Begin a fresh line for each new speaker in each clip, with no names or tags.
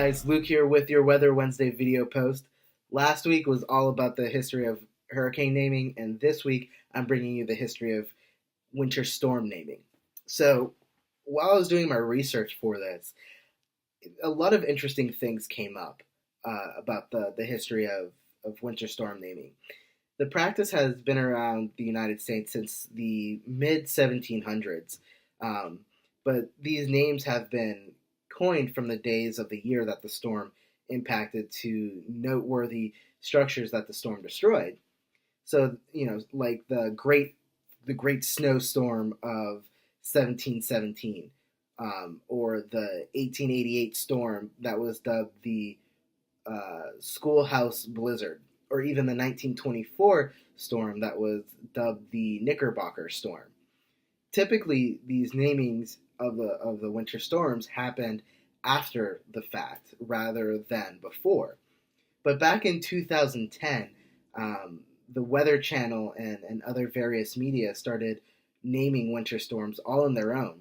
guys, Luke here with your Weather Wednesday video post. Last week was all about the history of hurricane naming, and this week I'm bringing you the history of winter storm naming. So, while I was doing my research for this, a lot of interesting things came up about the history of winter storm naming. The practice has been around the United States since the mid 1700s, um, but these names have been coined from the days of the year that the storm impacted to noteworthy structures that the storm destroyed. So, like the great snowstorm of 1717, or the 1888 storm that was dubbed the Schoolhouse Blizzard, or even the 1924 storm that was dubbed the Knickerbocker Storm. Typically, these namings of the winter storms happened after the fact rather than before. But back in 2010, the Weather Channel and other various media started naming winter storms all on their own.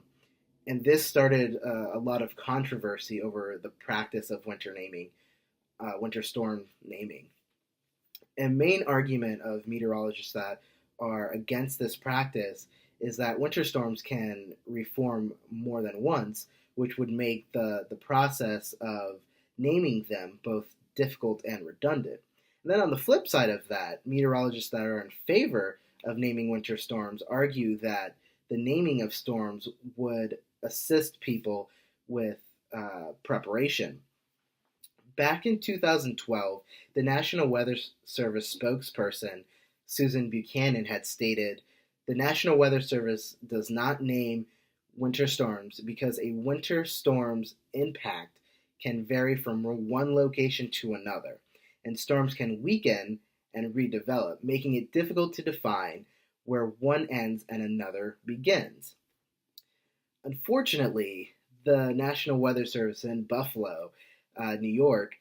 And this started a lot of controversy over the practice of winter storm naming. A main argument of meteorologists that are against this practice is that winter storms can reform more than once, which would make the process of naming them both difficult and redundant. And then on the flip side of that, meteorologists that are in favor of naming winter storms argue that the naming of storms would assist people with preparation. Back in 2012, the National Weather Service spokesperson, Susan Buchanan, had stated, "The National Weather Service does not name winter storms because a winter storm's impact can vary from one location to another, and storms can weaken and redevelop, making it difficult to define where one ends and another begins." Unfortunately, the National Weather Service in Buffalo, New York,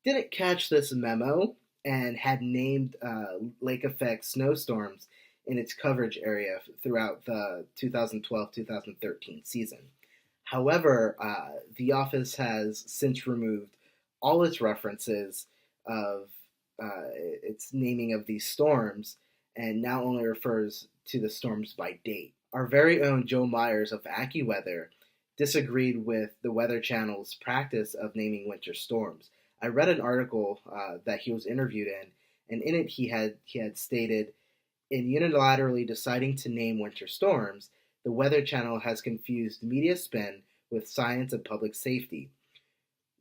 didn't catch this memo and had named lake effect snowstorms in its coverage area throughout the 2012-2013 season. However, the office has since removed all its references of its naming of these storms and now only refers to the storms by date. Our very own Joe Myers of AccuWeather disagreed with the Weather Channel's practice of naming winter storms. I read an article that he was interviewed in, and in it he had stated, "In unilaterally deciding to name winter storms, the Weather Channel has confused media spin with science and public safety.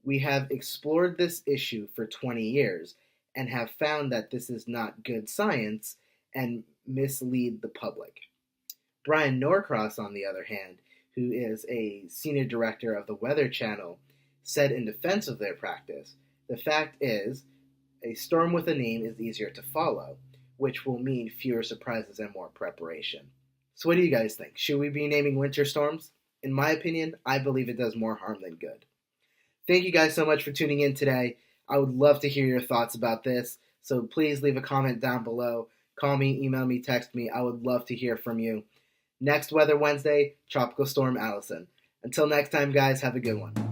We have explored this issue for 20 years and have found that this is not good science and mislead the public." Brian Norcross, on the other hand, who is a senior director of the Weather Channel, said in defense of their practice, "The fact is, a storm with a name is easier to follow, which will mean fewer surprises and more preparation." So what do you guys think? Should we be naming winter storms? In my opinion, I believe it does more harm than good. Thank you guys so much for tuning in today. I would love to hear your thoughts about this, so please leave a comment down below. Call me, email me, text me. I would love to hear from you. Next Weather Wednesday, Tropical Storm Allison. Until next time, guys, have a good one.